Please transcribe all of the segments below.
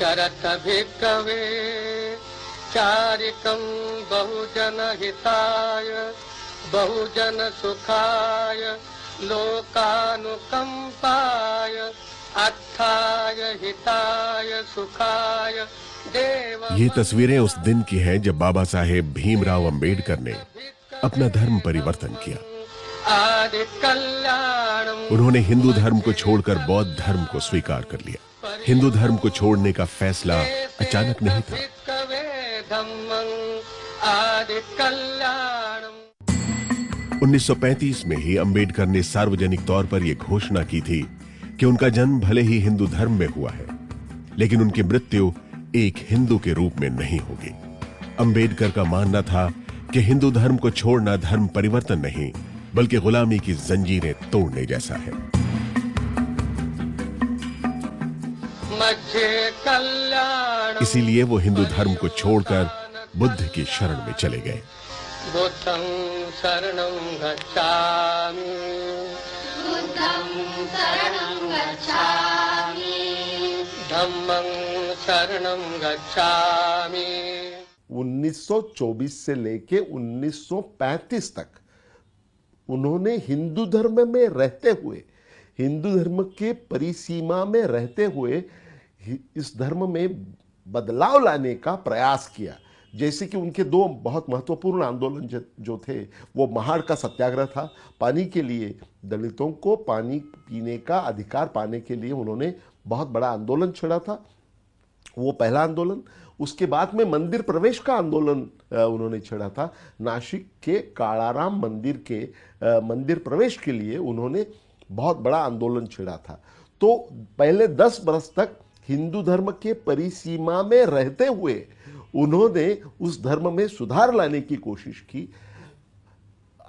चरत भिक्खवे चारिकं बहुजन हिताय बहुजन सुखाय लोकानुकंपाय अर्थाय हिताय सुखाय देव। ये तस्वीरें उस दिन की हैं जब बाबा साहेब भीमराव अंबेडकर ने अपना धर्म परिवर्तन किया। आदि कल्याणम। उन्होंने हिंदू धर्म को छोड़कर बौद्ध धर्म को स्वीकार कर लिया। हिंदू धर्म को छोड़ने का फैसला अचानक नहीं था। 1935 में ही अंबेडकर ने सार्वजनिक तौर पर यह घोषणा की थी कि उनका जन्म भले ही हिंदू धर्म में हुआ है, लेकिन उनकी मृत्यु एक हिंदू के रूप में नहीं होगी। अंबेडकर का मानना था कि हिंदू धर्म को छोड़ना धर्म परिवर्तन नहीं, बल्कि गुलामी की जंजीरें तोड़ने जैसा है। इसीलिए वो हिंदू धर्म को छोड़कर बुद्ध की शरण में चले गए। बुद्धं शरणं गच्छामि, बुद्धं शरणं गच्छामि, धम्मं शरणं गच्छामि। 1924 से लेके 1935 तक उन्होंने हिंदू धर्म में रहते हुए, हिंदू धर्म के परिसीमा में रहते हुए इस धर्म में बदलाव लाने का प्रयास किया। जैसे कि उनके दो बहुत महत्वपूर्ण आंदोलन जो थे, वो महाड़ का सत्याग्रह था। पानी के लिए, दलितों को पानी पीने का अधिकार पाने के लिए उन्होंने बहुत बड़ा आंदोलन छेड़ा था, वो पहला आंदोलन। उसके बाद में मंदिर प्रवेश का आंदोलन उन्होंने छेड़ा था। नासिक के कालाराम मंदिर के मंदिर प्रवेश के लिए उन्होंने बहुत बड़ा आंदोलन छेड़ा था। तो पहले 10 बरस तक हिंदू धर्म के परिसीमा में रहते हुए उन्होंने उस धर्म में सुधार लाने की कोशिश की।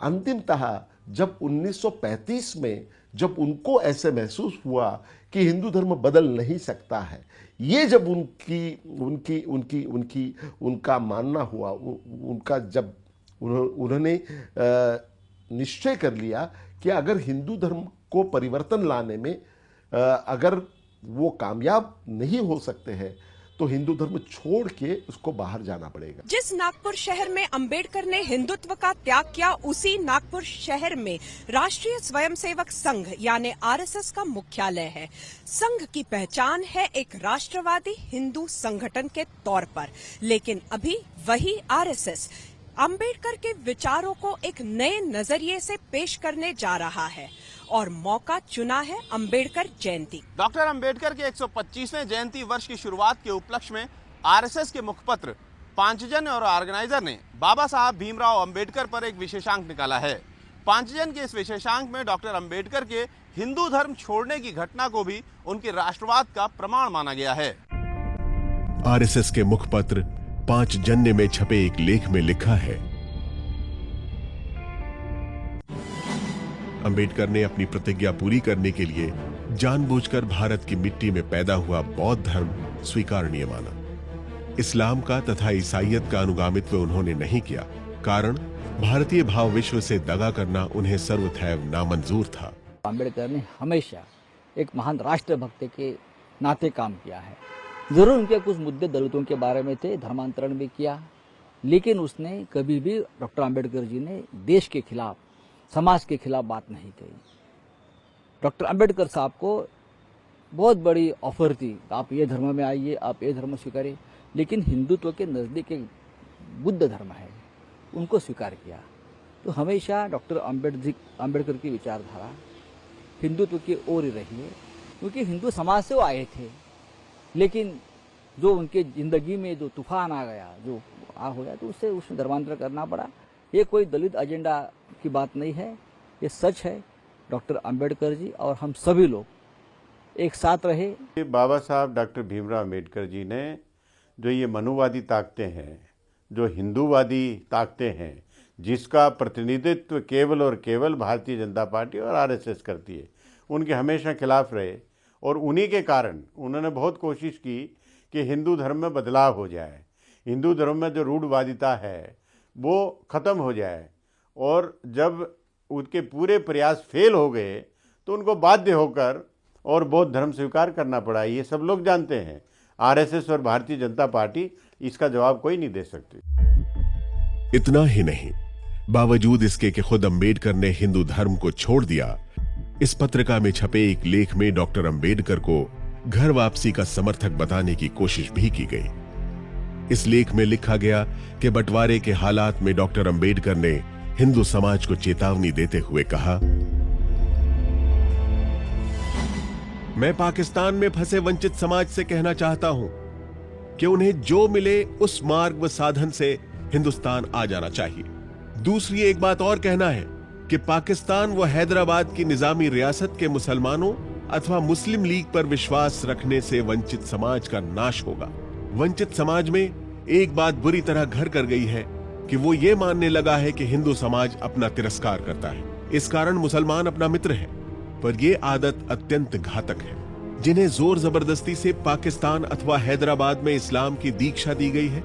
अंतिमतः जब 1935 में जब उनको ऐसे महसूस हुआ कि हिंदू धर्म बदल नहीं सकता है, ये जब उनका मानना हुआ, उनका जब उन्होंने निश्चय कर लिया कि अगर हिंदू धर्म को परिवर्तन लाने में अगर वो कामयाब नहीं हो सकते हैं तो हिंदू धर्म छोड़ के उसको बाहर जाना पड़ेगा। जिस नागपुर शहर में अंबेडकर ने हिंदुत्व का त्याग किया, उसी नागपुर शहर में राष्ट्रीय स्वयंसेवक संघ यानी आरएसएस का मुख्यालय है। संघ की पहचान है एक राष्ट्रवादी हिंदू संगठन के तौर पर, लेकिन अभी वही आरएसएस अंबेडकर के विचारों को एक नए नजरिए से पेश करने जा रहा है और मौका चुना है अंबेडकर जयंती। डॉक्टर अंबेडकर के 125वें जयंती वर्ष की शुरुआत के उपलक्ष्य में आरएसएस के मुखपत्र पांचजन और ऑर्गेनाइजर ने बाबा साहब भीमराव अंबेडकर पर एक विशेषांक निकाला है। पांचजन के इस विशेषांक में डॉक्टर अंबेडकर के हिंदू धर्म छोड़ने की घटना को भी उनके राष्ट्रवाद का प्रमाण माना गया है। आरएसएस के मुखपत्र पांचजन्य में छपे एक लेख में लिखा है, अंबेडकर ने अपनी प्रतिज्ञा पूरी करने के लिए जानबूझकर भारत की मिट्टी में पैदा हुआ बौद्ध धर्म स्वीकारनीय माना। इस्लाम का तथा ईसाईयत का अनुगामित्व उन्होंने नहीं किया, कारण भारतीय भाव विश्व से दगा करना उन्हें सर्वथैव नामंजूर था। अंबेडकर ने हमेशा एक महान राष्ट्रभक्त के नाते काम किया है। जरूर उनके कुछ मुद्दे दलितों के बारे में थे, धर्मांतरण भी किया, लेकिन उसने कभी भी, डॉक्टर अंबेडकर जी ने देश के खिलाफ, समाज के खिलाफ बात नहीं कही। डॉक्टर अंबेडकर साहब को बहुत बड़ी ऑफर थी, आप ये धर्म में आइए, आप ये धर्म स्वीकारिए, लेकिन हिंदुत्व के नज़दीक एक बुद्ध धर्म है, उनको स्वीकार किया। तो हमेशा डॉक्टर अंबेडकर की विचारधारा हिंदुत्व की ओर ही रही है, क्योंकि हिंदू समाज से वो आए थे, लेकिन जो उनके ज़िंदगी में जो तूफान आ गया, जो हो गया, तो उससे धर्मांतर करना पड़ा। ये कोई दलित एजेंडा की बात नहीं है, ये सच है। डॉक्टर अंबेडकर जी और हम सभी लोग एक साथ रहे। बाबा साहब डॉक्टर भीमराव अंबेडकर जी ने जो ये मनुवादी ताकतें हैं, जो हिंदूवादी ताकतें हैं, जिसका प्रतिनिधित्व केवल और केवल भारतीय जनता पार्टी और आरएसएस करती है, उनके हमेशा खिलाफ रहे। और उन्हीं के कारण उन्होंने बहुत कोशिश की कि हिंदू धर्म में बदलाव हो जाए, हिंदू धर्म में जो रूढ़वादिता है वो ख़त्म हो जाए। और जब उनके पूरे प्रयास फेल हो गए तो उनको बाध्य होकर और बौद्ध धर्म स्वीकार करना पड़ा, ये सब लोग जानते हैं। आरएसएस और भारतीय जनता पार्टी इसका जवाब कोई नहीं दे सकती। इतना ही नहीं, बावजूद इसके कि खुद अंबेडकर ने हिंदू धर्म को छोड़ दिया, इस पत्रिका में छपे एक लेख में डॉक्टर अंबेडकर को घर वापसी का समर्थक बताने की कोशिश भी की गई। इस लेख में लिखा गया कि बंटवारे के हालात में डॉक्टर अंबेडकर ने हिंदू समाज को चेतावनी देते हुए कहा, मैं पाकिस्तान में फंसे वंचित समाज से कहना चाहता हूं कि उन्हें जो मिले उस मार्ग व साधन से हिंदुस्तान आ जाना चाहिए। दूसरी एक बात और कहना है कि पाकिस्तान व हैदराबाद की निजामी रियासत के मुसलमानों अथवा मुस्लिम लीग पर विश्वास रखने से वंचित समाज का नाश होगा। वंचित समाज में एक बात बुरी तरह घर कर गई है कि वो ये मानने लगा है कि हिंदू समाज अपना तिरस्कार करता है, इस कारण मुसलमान अपना मित्र है। पर यह आदत अत्यंत घातक है। जिन्हें जोर जबरदस्ती से पाकिस्तान अथवा हैदराबाद में इस्लाम की दीक्षा दी गई है,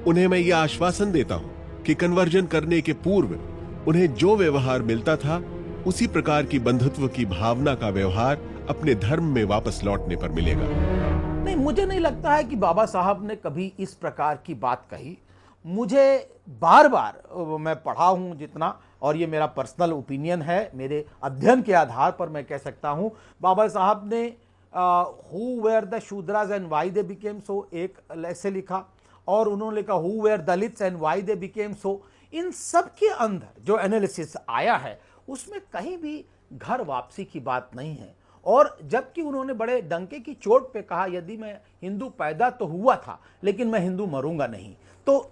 उन्हें मैं यह आश्वासन देता हूं कि कन्वर्जन करने के पूर्व उन्हें जो व्यवहार मिलता था, उसी प्रकार की बंधुत्व की भावना का व्यवहार अपने धर्म में वापस लौटने पर मिलेगा। नहीं, मुझे नहीं लगता है कि बाबा साहब ने कभी इस प्रकार की बात कही। मुझे बार बार मैं पढ़ा हूं जितना, और ये मेरा पर्सनल ओपिनियन है, मेरे अध्ययन के आधार पर मैं कह सकता हूं, बाबा साहब ने who were the Shudras and why they became so एक ऐसे लिखा, और उन्होंने लिखा who were Dalits and why they became so. इन सब के अंदर जो एनालिसिस आया है उसमें कहीं भी घर वापसी की बात नहीं है। और जबकि उन्होंने बड़े डंके की चोट पे कहा, यदि मैं हिंदू पैदा तो हुआ था लेकिन मैं हिंदू मरूंगा नहीं, तो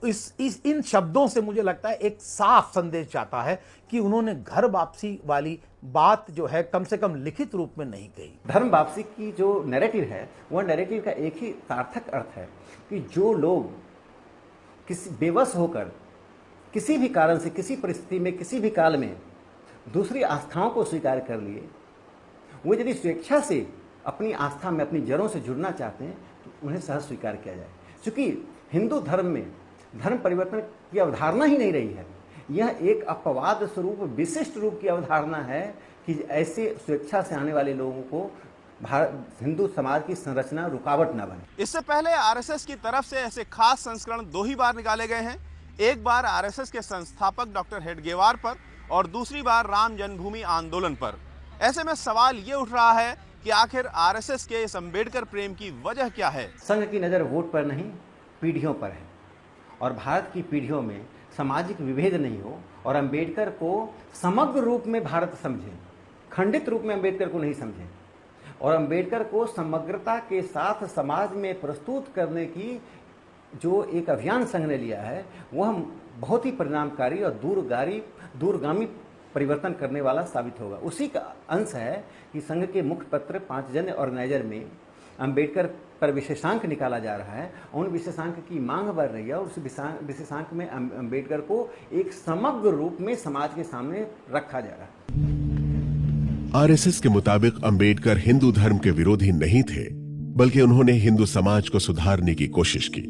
इन शब्दों से मुझे लगता है एक साफ संदेश जाता है कि उन्होंने घर वापसी वाली बात जो है कम से कम लिखित रूप में नहीं कही। धर्म वापसी की जो नैरेटिव है, वह नैरेटिव का एक ही सार्थक अर्थ है कि जो लोग किसी बेबस होकर किसी भी कारण से, किसी परिस्थिति में, किसी भी काल में दूसरी आस्थाओं को स्वीकार कर लिए, वो यदि स्वेच्छा से अपनी आस्था में, अपनी जड़ों से जुड़ना चाहते हैं तो उन्हें सहज स्वीकार किया जाए। क्योंकि हिंदू धर्म में धर्म परिवर्तन की अवधारणा ही नहीं रही है। यह एक अपवाद स्वरूप, विशिष्ट रूप की अवधारणा है कि ऐसे स्वेच्छा से आने वाले लोगों को हिंदू समाज की संरचना रुकावट न बने। इससे पहले आरएसएस की तरफ से ऐसे खास संस्करण 2 ही बार निकाले गए हैं। एक बार आरएसएस के संस्थापक डॉक्टर हेडगेवार पर और दूसरी बार राम जन्मभूमि आंदोलन पर। ऐसे में सवाल ये उठ रहा है कि आखिर आरएसएस के इस अंबेडकर प्रेम की वजह क्या है। संघ की नज़र वोट पर नहीं, पीढ़ियों पर है, और भारत की पीढ़ियों में सामाजिक विभेद नहीं हो और अंबेडकर को समग्र रूप में भारत समझें, खंडित रूप में अंबेडकर को नहीं समझें, और अंबेडकर को समग्रता के साथ समाज में प्रस्तुत करने की जो एक अभियान संघ ने लिया है, वह बहुत ही परिणामकारी और दूरगामी परिवर्तन करने वाला साबित होगा। उसी का अंश है कि संघ के मुख्य पत्र पांचजन्य ऑर्गेनाइजर में अंबेडकर पर विशेषांक निकाला जा रहा है। उन विशेषांक की मांग बढ़ रही है और उस विशेषांक में अंबेडकर को एक समग्र रूप में समाज के सामने रखा जा रहा है। आरएसएस के मुताबिक अंबेडकर हिंदू धर्म के विरोधी नहीं थे, बल्कि उन्होंने हिंदू समाज को सुधारने की कोशिश की।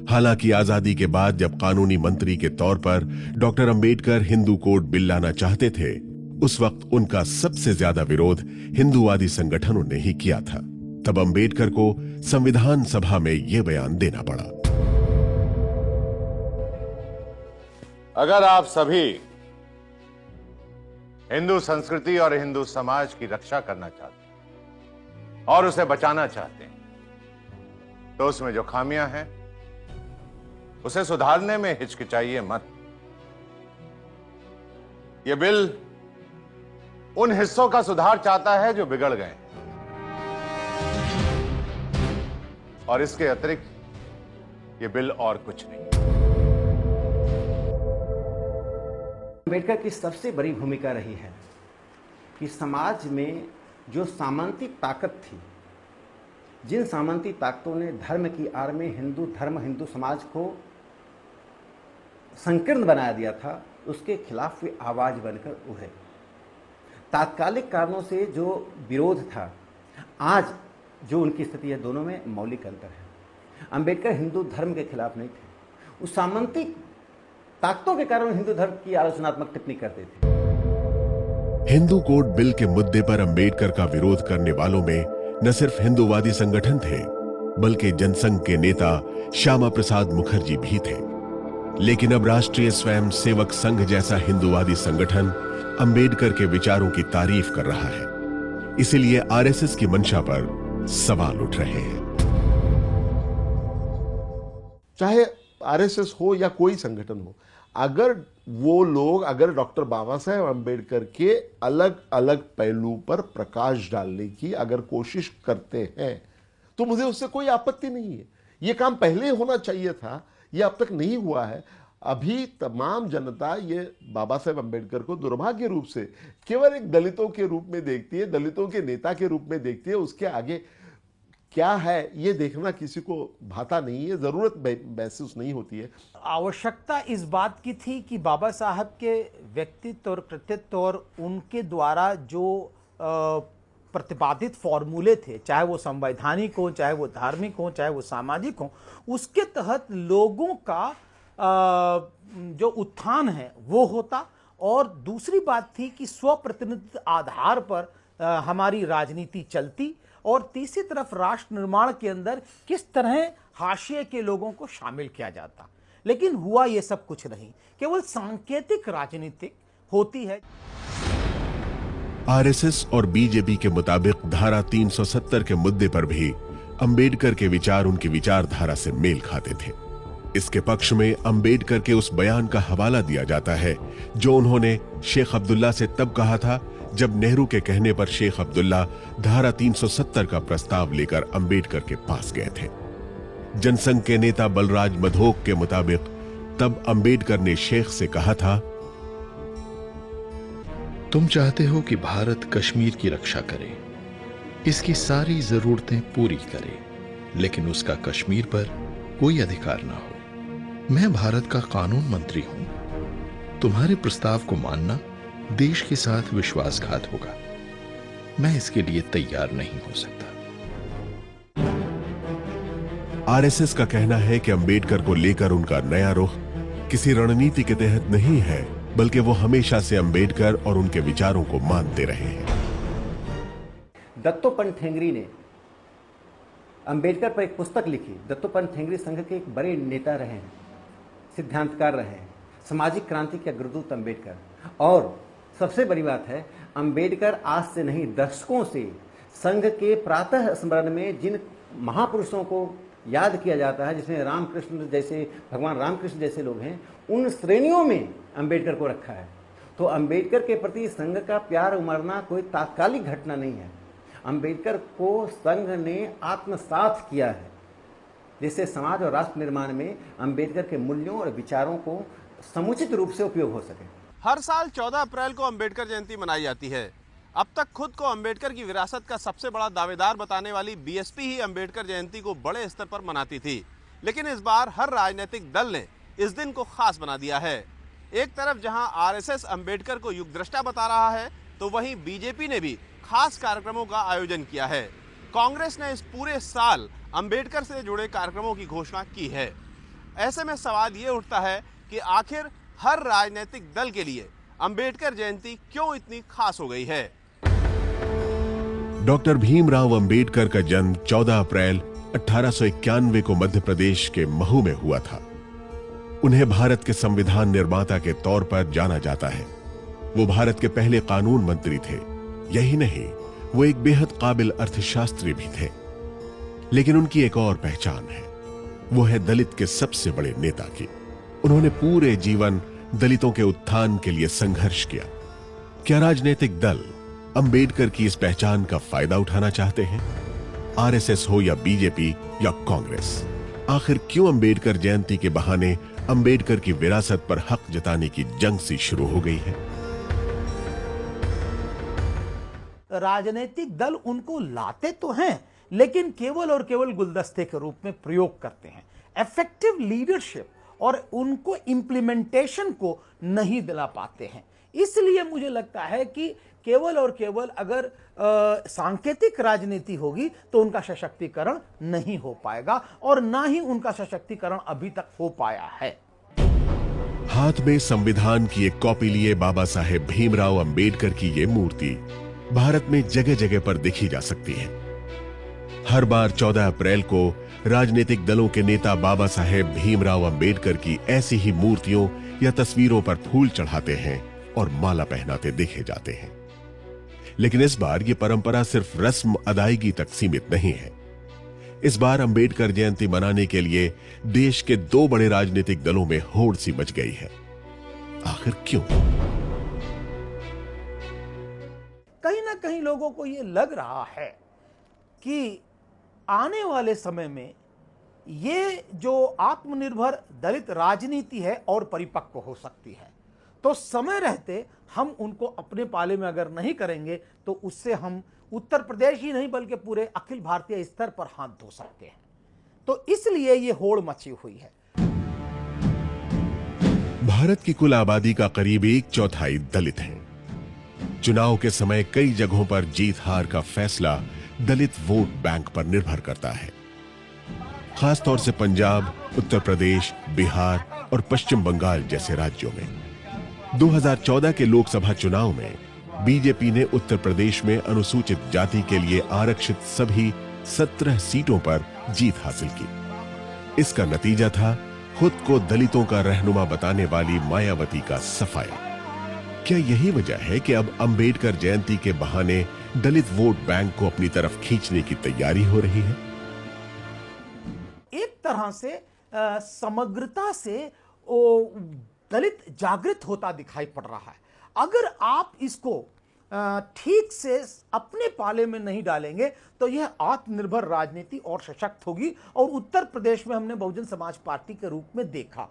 हालांकि आजादी के बाद जब कानूनी मंत्री के तौर पर doctor Ambedkar Hindu code bill लाना चाहते थे, उस वक्त उनका सबसे ज्यादा विरोध हिंदूवादी संगठनों ने ही किया था। तब अंबेडकर को संविधान सभा में यह बयान देना पड़ा। अगर आप सभी हिंदू संस्कृति और हिंदू समाज की रक्षा करना चाहते हैं और उसे बचाना चाहते हैं, तो उसमें जो खामियां हैं उसे सुधारने में हिचकिचाइए मत। यह बिल उन हिस्सों का सुधार चाहता है जो बिगड़ गए, और इसके अतिरिक्त यह बिल और कुछ नहीं। अंबेडकर की सबसे बड़ी भूमिका रही है कि समाज में जो सामंतिक ताकत थी, जिन सामंतिक ताकतों ने धर्म की आड़ में हिंदू धर्म, हिंदू समाज को संकीर्ण बना दिया था, उसके खिलाफ वे आवाज बनकर उभरे। तात्कालिक कारणों से जो विरोध था, आज जो उनकी स्थिति है, दोनों में मौलिक अंतर है। अंबेडकर हिंदू धर्म के खिलाफ नहीं थे, उस सामंतिक ताकतों के कारण हिंदू धर्म की आलोचनात्मक टिप्पणी करते थे। हिंदू कोड बिल के मुद्दे पर अंबेडकर का विरोध करने वालों में न सिर्फ हिंदूवादी संगठन थे, बल्कि जनसंघ के नेता श्यामा प्रसाद मुखर्जी भी थे। लेकिन अब राष्ट्रीय स्वयं सेवक संघ जैसा हिंदूवादी संगठन अंबेडकर के विचारों की तारीफ कर रहा है। इसीलिए आरएसएस की मंशा पर सवाल उठ रहे हैं। चाहे आरएसएस हो या कोई संगठन हो, अगर वो लोग अगर डॉक्टर बाबा साहेब अंबेडकर के अलग अलग पहलू पर प्रकाश डालने की अगर कोशिश करते हैं तो मुझे उससे कोई आपत्ति नहीं है। ये काम पहले होना चाहिए था, ये अब तक नहीं हुआ है। अभी तमाम जनता ये बाबा साहेब अंबेडकर को दुर्भाग्य रूप से केवल एक दलितों के रूप में देखती है, दलितों के नेता के रूप में देखती है। उसके आगे क्या है ये देखना किसी को भाता नहीं है, जरूरत महसूस नहीं होती है। आवश्यकता इस बात की थी कि बाबा साहब के व्यक्तित्व और कृतित्व और उनके द्वारा जो प्रतिपादित फॉर्मूले थे, चाहे वो संवैधानिक हो, चाहे वो धार्मिक हो, चाहे वो सामाजिक हो, उसके तहत लोगों का जो उत्थान है वो होता। और दूसरी बात थी कि स्वप्रतिनिधित्व आधार पर हमारी राजनीति चलती। और तीसरी तरफ राष्ट्र निर्माण के अंदर किस तरह हाशिए के लोगों को शामिल किया जाता। लेकिन हुआ ये सब कुछ नहीं, केवल सांकेतिक राजनीति होती है। आरएसएस और बीजेपी के मुताबिक धारा 370 के मुद्दे पर भी अंबेडकर के विचार उनकी विचारधारा से मेल खाते थे। इसके पक्ष में अंबेडकर के उस बयान का हवाला दिया जाता है जो उन्होंने शेख अब्दुल्ला से तब कहा था जब नेहरू के कहने पर शेख अब्दुल्ला धारा 370 का प्रस्ताव लेकर अंबेडकर के पास गए थे। जनसंघ के नेता बलराज मधोक के मुताबिक तब अंबेडकर ने शेख से कहा था, तुम चाहते हो कि भारत कश्मीर की रक्षा करे, इसकी सारी जरूरतें पूरी करे, लेकिन उसका कश्मीर पर कोई अधिकार ना हो। मैं भारत का कानून मंत्री हूं। तुम्हारे प्रस्ताव को मानना देश के साथ विश्वासघात होगा। मैं इसके लिए तैयार नहीं हो सकता। आरएसएस का कहना है कि अंबेडकर को लेकर उनका नया रुख किसी रणनीति के तहत नहीं है, बल्कि वो हमेशा से अंबेडकर और उनके विचारों को मानते रहे हैं। दत्तोपंत ठेंगरी ने अंबेडकर पर एक पुस्तक लिखी। दत्तोपंत ठेंगरी संघ के एक बड़े नेता रहे हैं, सिद्धांतकार रहे हैं, सामाजिक क्रांति के अग्रदूत अंबेडकर। और सबसे बड़ी बात है, अंबेडकर आज से नहीं दशकों से संघ के प्रातः स्मरण में जिन महापुरुषों को याद किया जाता है, जिसमें रामकृष्ण जैसे, भगवान रामकृष्ण जैसे लोग हैं, उन श्रेणियों में अंबेडकर को रखा है। तो अंबेडकर के प्रति संघ का प्यार उमड़ना कोई तात्कालिक घटना नहीं है। अंबेडकर को संघ ने आत्मसात किया है, जिससे समाज और राष्ट्र निर्माण में अंबेडकर के मूल्यों और विचारों को समुचित रूप से उपयोग हो सके। हर साल 14 अप्रैल को अंबेडकर जयंती मनाई जाती है। अब तक खुद को अंबेडकर की विरासत का सबसे बड़ा दावेदार बताने वाली बीएसपी ही अंबेडकर जयंती को बड़े स्तर पर मनाती थी। लेकिन इस बार हर राजनीतिक दल ने इस दिन को खास बना दिया है। एक तरफ जहां आरएसएस अंबेडकर को युगदृष्टा बता रहा है, तो वहीं बीजेपी ने भी खास कार्यक्रमों का आयोजन किया है। कांग्रेस ने इस पूरे साल अंबेडकर से जुड़े कार्यक्रमों की घोषणा की है। ऐसे में सवाल ये उठता है कि आखिर हर राजनीतिक दल के लिए अंबेडकर जयंती क्यों इतनी खास हो गई है। डॉक्टर भीमराव अंबेडकर का जन्म 14 अप्रैल 1891 को मध्य प्रदेश के महू में हुआ था। उन्हें भारत के संविधान निर्माता के तौर पर जाना जाता है। वो भारत के पहले कानून मंत्री थे। यही नहीं, वो एक बेहद काबिल अर्थशास्त्री भी थे। लेकिन उनकी एक और पहचान है, वो है दलित के सबसे बड़े नेता की। उन्होंने पूरे जीवन दलितों के उत्थान के लिए संघर्ष किया। क्या राजनीतिक दल अंबेडकर की इस पहचान का फायदा उठाना चाहते हैं? आरएसएस हो या बीजेपी या कांग्रेस, आखिर क्यों अंबेडकर जयंती के बहाने अंबेडकर की विरासत पर हक जताने की जंग सी शुरू हो गई है? राजनीतिक दल उनको लाते तो हैं, लेकिन केवल और केवल गुलदस्ते के रूप में प्रयोग करते हैं। इफेक्टिव लीडरशिप और उनको इंप्लीमेंटेशन को नहीं दिला पाते हैं। इसलिए मुझे लगता है कि केवल और केवल अगर सांकेतिक राजनीति होगी तो उनका सशक्तिकरण नहीं हो पाएगा, और ना ही उनका सशक्तिकरण अभी तक हो पाया है। हाथ में संविधान की एक कॉपी लिए बाबा साहेब भीमराव अंबेडकर की ये मूर्ति भारत में जगह जगह पर देखी जा सकती है। हर बार 14 अप्रैल को राजनीतिक दलों के नेता बाबा साहेब भीमराव अंबेडकर की ऐसी ही मूर्तियों या तस्वीरों पर फूल चढ़ाते हैं और माला पहनाते देखे जाते हैं। लेकिन इस बार यह परंपरा सिर्फ रस्म अदायगी तक सीमित नहीं है। इस बार अंबेडकर जयंती मनाने के लिए देश के 2 बड़े राजनीतिक दलों में होड़ सी मच गई है। आखिर क्यों? कहीं ना कहीं लोगों को यह लग रहा है कि आने वाले समय में ये जो आत्मनिर्भर दलित राजनीति है और परिपक्व हो सकती है। तो समय रहते हम उनको अपने पाले में अगर नहीं करेंगे तो उससे हम उत्तर प्रदेश ही नहीं बल्कि पूरे अखिल भारतीय स्तर पर हाथ धो सकते हैं। तो इसलिए ये होड़ मची हुई है। भारत की कुल आबादी का करीब 1/4 दलित हैं। चुनाव के समय कई जगहों पर जीत हार का फैसला दलित वोट बैंक पर निर्भर करता है। खासतौर से पंजाब, उत्तर प्रदेश, बिहार और पश्चिम बंगाल जैसे राज्यों में 2014 के लोकसभा चुनाव में बीजेपी ने उत्तर प्रदेश में अनुसूचित जाति के लिए आरक्षित सभी 17 सीटों पर जीत हासिल की। इसका नतीजा था खुद को दलितों का रहनुमा बताने वाली मायावती का सफाया। क्या यही वजह है कि अब अंबेडकर जयंती के बहाने दलित वोट बैंक को अपनी तरफ खींचने की तैयारी हो रही है? एक तरह से समग्रता से दलित जागृत होता दिखाई पड़ रहा है। अगर आप इसको ठीक से अपने पाले में नहीं डालेंगे तो यह आत्मनिर्भर राजनीति और सशक्त होगी। और उत्तर प्रदेश में हमने बहुजन समाज पार्टी के रूप में देखा।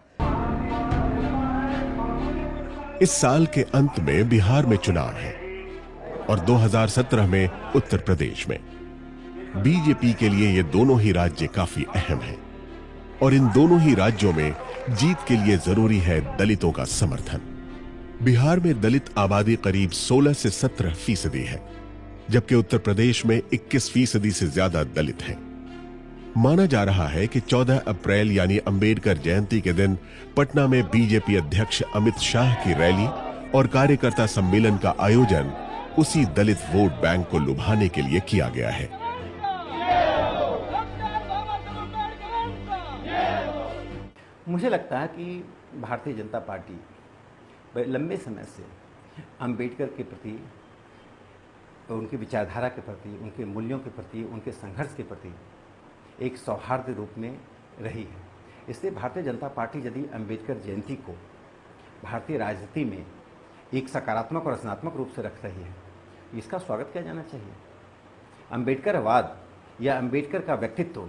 इस साल के अंत में बिहार में चुनाव है और 2017 में उत्तर प्रदेश में। बीजेपी के लिए ये दोनों ही राज्य काफी अहम हैं और इन दोनों ही राज्यों में जीत के लिए जरूरी है दलितों का समर्थन। बिहार में दलित आबादी करीब 16 से 17% है, जबकि उत्तर प्रदेश में 21% से ज्यादा दलित हैं। माना जा रहा है कि 14 अप्रैल यानी अंबेडकर जयंती के दिन पटना में बीजेपी अध्यक्ष अमित शाह की रैली और कार्यकर्ता सम्मेलन का आयोजन उसी दलित वोट बैंक को लुभाने के लिए किया गया है। मुझे लगता है कि भारतीय जनता पार्टी लंबे समय से अंबेडकर के प्रति, उनकी विचारधारा के प्रति, उनके मूल्यों के प्रति, उनके संघर्ष के प्रति एक सौहार्द रूप में रही है। इसलिए भारतीय जनता पार्टी यदि अंबेडकर जयंती को भारतीय राजनीति में एक सकारात्मक और रचनात्मक रूप से रख रही है, इसका स्वागत किया जाना चाहिए। अंबेडकरवाद या अंबेडकर का व्यक्तित्व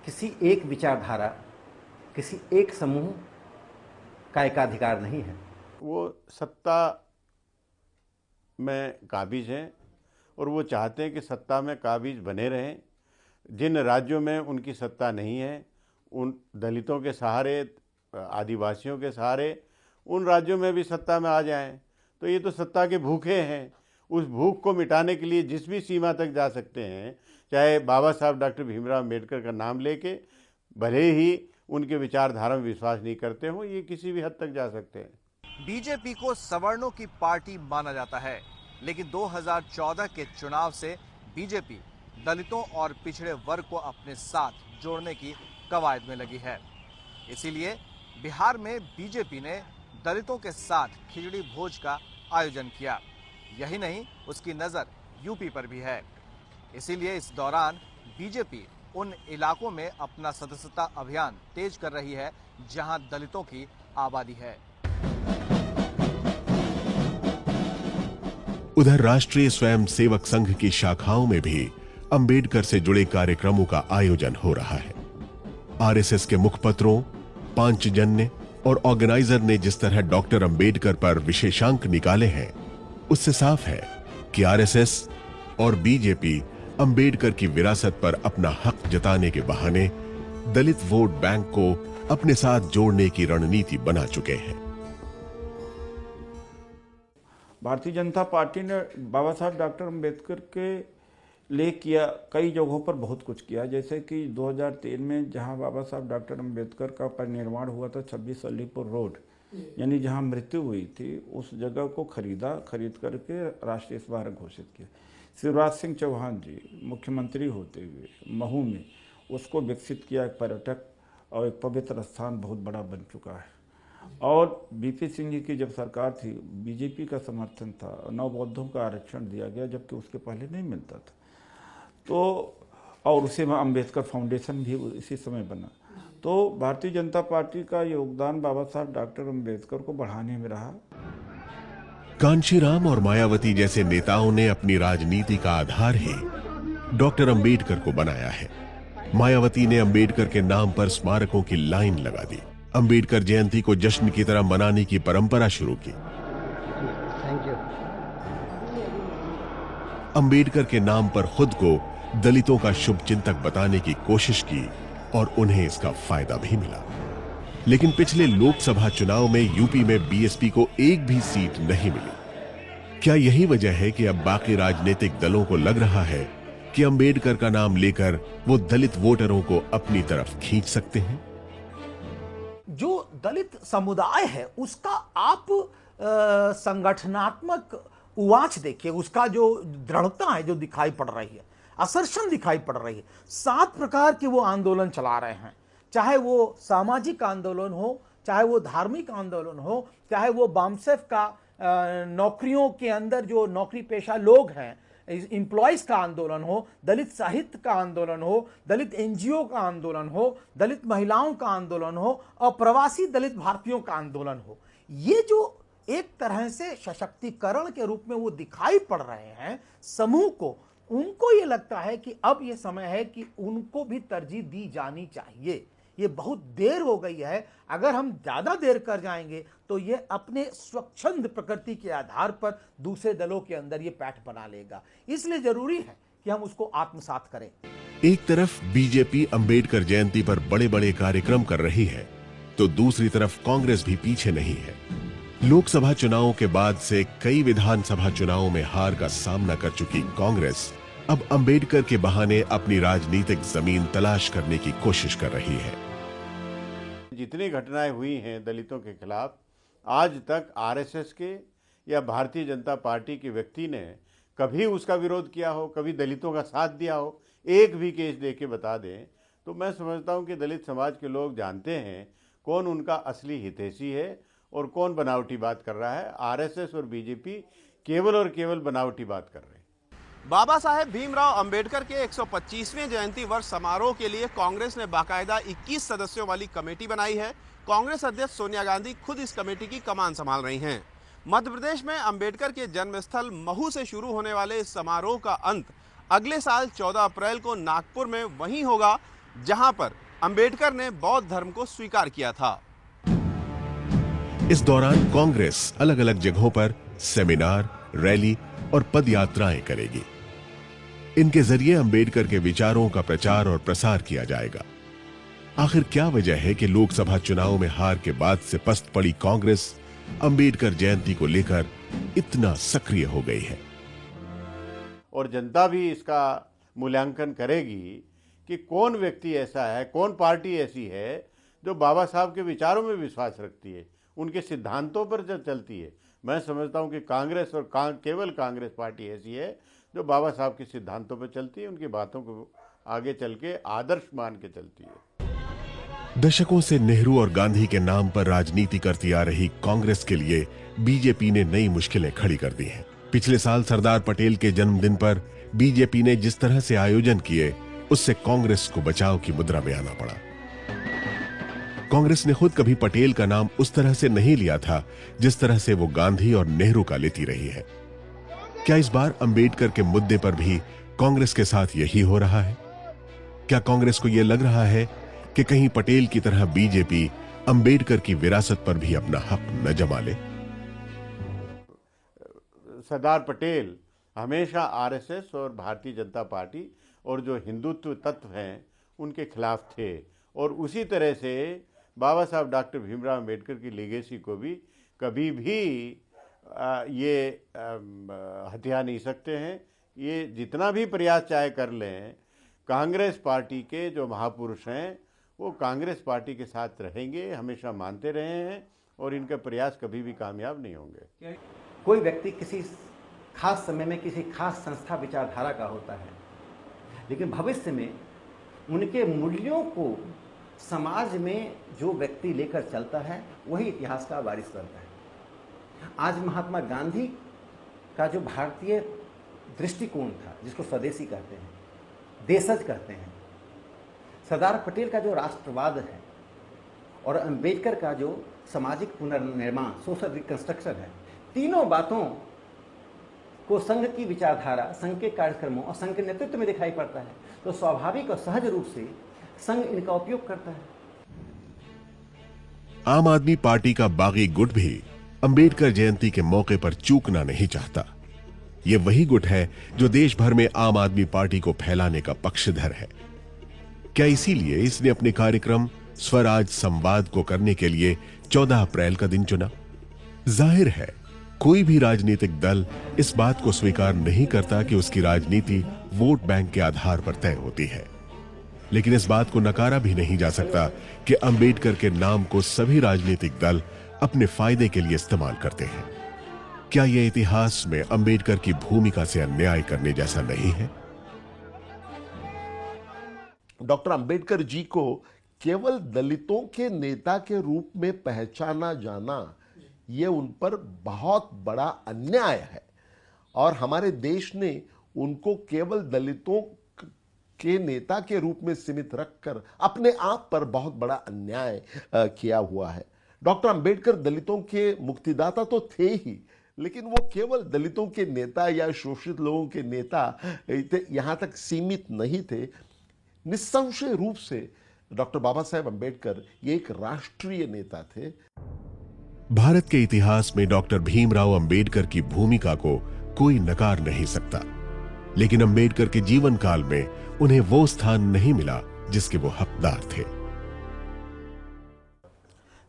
किसी एक विचारधारा, किसी एक समूह का एकाधिकार नहीं है। वो सत्ता में काबिज हैं और वो चाहते हैं कि सत्ता में काबिज बने रहें। जिन राज्यों में उनकी सत्ता नहीं है, उन दलितों के सहारे, आदिवासियों के सहारे उन राज्यों में भी सत्ता में आ जाएं। तो ये तो सत्ता के भूखे हैं। उस भूख को मिटाने के लिए जिस भी सीमा तक जा सकते हैं, चाहे बाबा साहब डॉक्टर भीमराव अम्बेडकर का नाम लेके, भले ही उनके विचारधारा में विश्वास नहीं करते हो, ये किसी भी हद तक जा सकते हैं। बीजेपी को सवर्णों की पार्टी माना जाता है, लेकिन 2014 के चुनाव से बीजेपी दलितों और पिछड़े वर्ग को अपने साथ जोड़ने की कवायद में लगी है। इसीलिए बिहार में बीजेपी ने दलितों के साथ खिचड़ी भोज का आयोजन किया। यही नहीं, उसकी नजर यूपी पर भी है। इसीलिए इस दौरान बीजेपी उन इलाकों में अपना सदस्यता अभियान तेज कर रही है जहां दलितों की आबादी है। उधर राष्ट्रीय स्वयंसेवक संघ की शाखाओं में भी अंबेडकर से जुड़े कार्यक्रमों का आयोजन हो रहा है। आरएसएस के मुखपत्रों, पांचजन्य और ऑर्गेनाइजर ने जिस तरह डॉक्टर अंबेडकर पर विशेषांक निकाले हैं, उससे साफ है कि आरएसएस और बीजेपी अंबेडकर की विरासत पर अपना हक जताने के बहाने दलित वोट बैंक को अपने साथ जोड़ने की रणनीति बना चुके हैं। भारतीय जनता पार्टी ने बाबा साहब डॉक्टर अंबेडकर के लिए किया, कई जगहों पर बहुत कुछ किया। जैसे कि 2003 में जहां बाबा साहब डॉक्टर अंबेडकर का परिनिर्वाण हुआ था 26 अलीपुर रोड, यानी जहां मृत्यु हुई थी, उस जगह को खरीद करके राष्ट्रीय स्मारक घोषित किया। शिवराज सिंह चौहान जी मुख्यमंत्री होते हुए महू में उसको विकसित किया, एक पर्यटक और एक पवित्र स्थान बहुत बड़ा बन चुका है। और बीपी सिंह जी की जब सरकार थी, बीजेपी का समर्थन था, नवबौद्धों का आरक्षण दिया गया जबकि उसके पहले नहीं मिलता था। तो और उसी में अम्बेडकर फाउंडेशन भी इसी समय बना। तो भारतीय जनता पार्टी का योगदान बाबा साहब डॉक्टर अम्बेडकर को बढ़ाने में रहा। कांशीराम और मायावती जैसे नेताओं ने अपनी राजनीति का आधार ही डॉक्टर अंबेडकर को बनाया है। मायावती ने अंबेडकर के नाम पर स्मारकों की लाइन लगा दी, अंबेडकर जयंती को जश्न की तरह मनाने की परंपरा शुरू की। अंबेडकर के नाम पर खुद को दलितों का शुभ चिंतक बताने की कोशिश की और उन्हें इसका फायदा भी मिला। लेकिन पिछले लोकसभा चुनाव में यूपी में बीएसपी को एक भी सीट नहीं मिली। क्या यही वजह है कि अब बाकी राजनीतिक दलों को लग रहा है कि अंबेडकर का नाम लेकर वो दलित वोटरों को अपनी तरफ खींच सकते हैं? जो दलित समुदाय है उसका आप संगठनात्मक उवाच देखिए, उसका जो दृढ़ता है जो दिखाई पड़ रही है, असर्शन दिखाई पड़ रही है। 7 प्रकार के वो आंदोलन चला रहे हैं, चाहे वो सामाजिक आंदोलन हो, चाहे वो धार्मिक आंदोलन हो, चाहे वो बामसेफ का नौकरियों के अंदर जो नौकरी पेशा लोग हैं, एम्प्लॉयज का आंदोलन हो, दलित साहित्य का आंदोलन हो, दलित एनजीओ का आंदोलन हो, दलित महिलाओं का आंदोलन हो और प्रवासी दलित भारतीयों का आंदोलन हो। ये जो एक तरह से सशक्तिकरण के रूप में वो दिखाई पड़ रहे हैं समूह को, उनको ये लगता है कि अब ये समय है कि उनको भी तरजीह दी जानी चाहिए। ये बहुत देर हो गई है, अगर हम ज़्यादा देर कर जाएंगे तो ये अपने स्वच्छंद प्रकृति के आधार पर दूसरे दलों के अंदर ये पैठ बना लेगा। इसलिए जरूरी है कि हम उसको आत्मसात करें। एक तरफ बीजेपी अंबेडकर जयंती पर बड़े बड़े कार्यक्रम कर रही है, तो दूसरी तरफ कांग्रेस भी पीछे नहीं है। लोकसभा चुनावों के बाद से कई विधानसभा चुनावों में हार का सामना कर चुकी कांग्रेस अब अंबेडकर के बहाने अपनी राजनीतिक जमीन तलाश करने की कोशिश कर रही है। जितनी घटनाएं हुई हैं दलितों के खिलाफ, आज तक आरएसएस के या भारतीय जनता पार्टी के व्यक्ति ने कभी उसका विरोध किया हो, कभी दलितों का साथ दिया हो, एक भी केस दे के बता दें तो मैं समझता हूं कि दलित समाज के लोग जानते हैं कौन उनका असली हितैषी है और कौन बनावटी बात कर रहा है। आरएसएस और बीजेपी केवल और केवल बनावटी बात कर रहे हैं। बाबा साहेब भीमराव अंबेडकर के 125वें जयंती वर्ष समारोह के लिए कांग्रेस ने बाकायदा 21 सदस्यों वाली कमेटी बनाई है। कांग्रेस अध्यक्ष सोनिया गांधी खुद इस कमेटी की कमान संभाल रही हैं। मध्य प्रदेश में अंबेडकर के जन्मस्थल महू से शुरू होने वाले इस समारोह का अंत अगले साल 14 अप्रैल को नागपुर में वहीं होगा जहां पर अंबेडकर ने बौद्ध धर्म को स्वीकार किया था। इस दौरान कांग्रेस अलग अलग जगहों पर सेमिनार, रैली और पद यात्राएं करेगी। इनके जरिए अंबेडकर के विचारों का प्रचार और प्रसार किया जाएगा। आखिर क्या वजह है कि लोकसभा चुनाव में हार के बाद से पस्त पड़ी कांग्रेस अंबेडकर जयंती को लेकर इतना सक्रिय हो गई है? और जनता भी इसका मूल्यांकन करेगी कि कौन व्यक्ति ऐसा है, कौन पार्टी ऐसी है जो बाबा साहब के विचारों में विश्वास रखती है, उनके सिद्धांतों पर जो चलती है। मैं समझता हूं कि कांग्रेस और केवल कांग्रेस पार्टी ऐसी है जो बाबा साहब के सिद्धांतों पर चलती है, उनकी बातों को आगे चल के आदर्श मान के चलती है। दशकों से नेहरू और गांधी के नाम पर राजनीति करती आ रही कांग्रेस के लिए बीजेपी ने नई मुश्किलें खड़ी कर दी हैं। पिछले साल सरदार पटेल के जन्मदिन पर बीजेपी ने जिस तरह से आयोजन किए, उससे कांग्रेस को बचाव की मुद्रा में आना पड़ा। कांग्रेस ने खुद कभी पटेल का नाम उस तरह से नहीं लिया था जिस तरह से वो गांधी और नेहरू का लेती रही है। क्या इस बार अंबेडकर के मुद्दे पर भी कांग्रेस के साथ यही हो रहा है? क्या कांग्रेस को यह लग रहा है कि कहीं पटेल की तरह बीजेपी अंबेडकर की विरासत पर भी अपना हक न जमा ले? सरदार पटेल हमेशा आरएसएस और भारतीय जनता पार्टी और जो हिंदुत्व तत्व हैं उनके खिलाफ थे, और उसी तरह से बाबा साहब डॉक्टर भीमराव अंबेडकर की लीगेसी को भी कभी भी ये हथिया नहीं सकते हैं। ये जितना भी प्रयास चाहे कर लें, कांग्रेस पार्टी के जो महापुरुष हैं वो कांग्रेस पार्टी के साथ रहेंगे, हमेशा मानते रहे हैं, और इनका प्रयास कभी भी कामयाब नहीं होंगे। कोई व्यक्ति किसी खास समय में किसी खास संस्था विचारधारा का होता है, लेकिन भविष्य में उनके मूल्यों को समाज में जो व्यक्ति लेकर चलता है वही इतिहास का वारिस बनता है। आज महात्मा गांधी का जो भारतीय दृष्टिकोण था, जिसको स्वदेशी कहते हैं, देशज कहते हैं, सरदार पटेल का जो राष्ट्रवाद है और अंबेडकर का जो सामाजिक पुनर्निर्माण, सोशल रिकंस्ट्रक्शन है, तीनों बातों को संघ की विचारधारा, संघ के कार्यक्रमों और संघ के नेतृत्व में दिखाई पड़ता है। तो स्वाभाविक और सहज रूप से संघ इनका उपयोग करता है। आम आदमी पार्टी का बागी गुट भी अंबेडकर जयंती के मौके पर चूकना नहीं चाहता। यह वही गुट है जो देश भर में आम आदमी पार्टी को फैलाने का पक्षधर है। क्या इसीलिए इसने अपने कार्यक्रम स्वराज संवाद को करने के लिए 14 अप्रैल का दिन चुना? जाहिर है कोई भी राजनीतिक दल इस बात को स्वीकार नहीं करता कि उसकी राजनीति वोट बैंक के आधार पर तय होती है, लेकिन इस बात को नकारा भी नहीं जा सकता कि अंबेडकर के नाम को सभी राजनीतिक दल अपने फायदे के लिए इस्तेमाल करते हैं। क्या यह इतिहास में अंबेडकर की भूमिका से अन्याय करने जैसा नहीं है? डॉक्टर अंबेडकर जी को केवल दलितों के नेता के रूप में पहचाना जाना, यह उन पर बहुत बड़ा अन्याय है और हमारे देश ने उनको केवल दलितों के नेता के रूप में सीमित रखकर अपने आप पर बहुत बड़ा अन्याय किया हुआ है। डॉक्टर अंबेडकर दलितों के मुक्तिदाता तो थे ही, लेकिन वो केवल दलितों के नेता या शोषित लोगों के नेता यहां तक सीमित नहीं थे। निस्संशय रूप से डॉक्टर बाबा साहेब अंबेडकर ये एक राष्ट्रीय नेता थे। भारत के इतिहास में डॉक्टर भीमराव अंबेडकर की भूमिका को कोई नकार नहीं सकता, लेकिन अंबेडकर के जीवन काल में उन्हें वो स्थान नहीं मिला जिसके वो हकदार थे।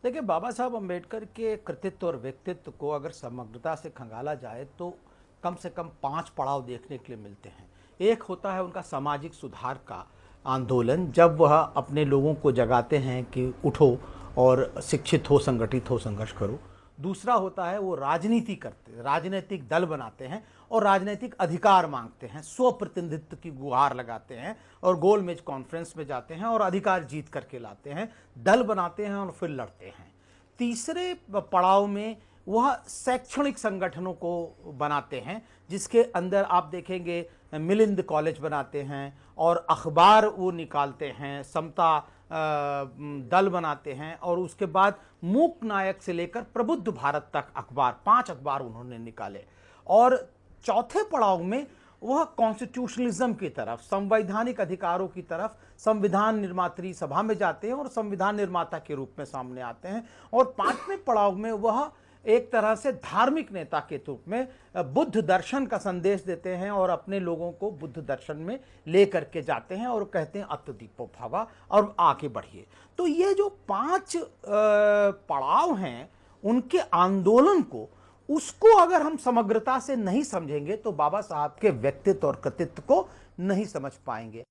देखिए, बाबा साहब अंबेडकर के कृतित्व और व्यक्तित्व को अगर समग्रता से खंगाला जाए तो कम से कम 5 पड़ाव देखने के लिए मिलते हैं। एक होता है उनका सामाजिक सुधार का आंदोलन, जब वह अपने लोगों को जगाते हैं कि उठो और शिक्षित हो, संगठित हो, संघर्ष करो। दूसरा होता है वो राजनीति करते, राजनीतिक दल बनाते हैं और राजनीतिक अधिकार मांगते हैं, स्व प्रतिनिधित्व की गुहार लगाते हैं और गोलमेज कॉन्फ्रेंस में जाते हैं और अधिकार जीत करके लाते हैं, दल बनाते हैं और फिर लड़ते हैं। तीसरे पड़ाव में वह शैक्षणिक संगठनों को बनाते हैं, जिसके अंदर आप देखेंगे मिलिंद कॉलेज बनाते हैं और अखबार वो निकालते हैं, समता दल बनाते हैं और उसके बाद मूक नायक से लेकर प्रबुद्ध भारत तक अखबार, 5 अखबार उन्होंने निकाले। और चौथे पड़ाव में वह कॉन्स्टिट्यूशनलिज्म की तरफ, संवैधानिक अधिकारों की तरफ संविधान निर्मात्री सभा में जाते हैं और संविधान निर्माता के रूप में सामने आते हैं। और 5वें पड़ाव में वह एक तरह से धार्मिक नेता के रूप में बुद्ध दर्शन का संदेश देते हैं और अपने लोगों को बुद्ध दर्शन में लेकर के जाते हैं और कहते हैं अत्तदीपो भव और आगे बढ़िए। तो ये जो 5 पड़ाव हैं उनके आंदोलन को, उसको अगर हम समग्रता से नहीं समझेंगे तो बाबा साहब के व्यक्तित्व और कृतित्व को नहीं समझ पाएंगे।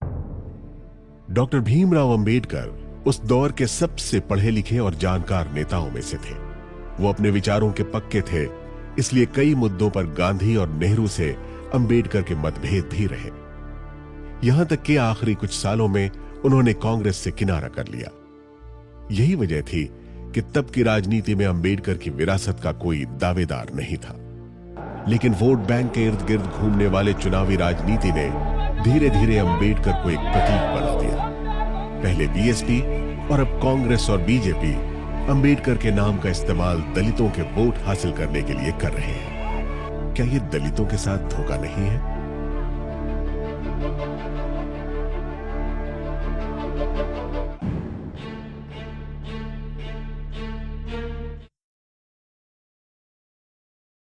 डॉक्टर भीमराव अंबेडकर उस दौर के सबसे पढ़े लिखे और जानकार नेताओं में से थे। वो अपने विचारों के पक्के थे, इसलिए कई मुद्दों पर गांधी और नेहरू से अंबेडकर के मतभेद भी रहे। यहां तक कि आखिरी कुछ सालों में उन्होंने कांग्रेस से किनारा कर लिया। यही वजह थी कि तब की राजनीति में अंबेडकर की विरासत का कोई दावेदार नहीं था। लेकिन वोट बैंक के इर्द गिर्द घूमने वाले चुनावी राजनीति ने धीरे धीरे अंबेडकर को एक प्रतीक बना दिया। पहले बीएसपी और अब कांग्रेस और बीजेपी अंबेडकर के नाम का इस्तेमाल दलितों के वोट हासिल करने के लिए कर रहे हैं। क्या ये दलितों के साथ धोखा नहीं है?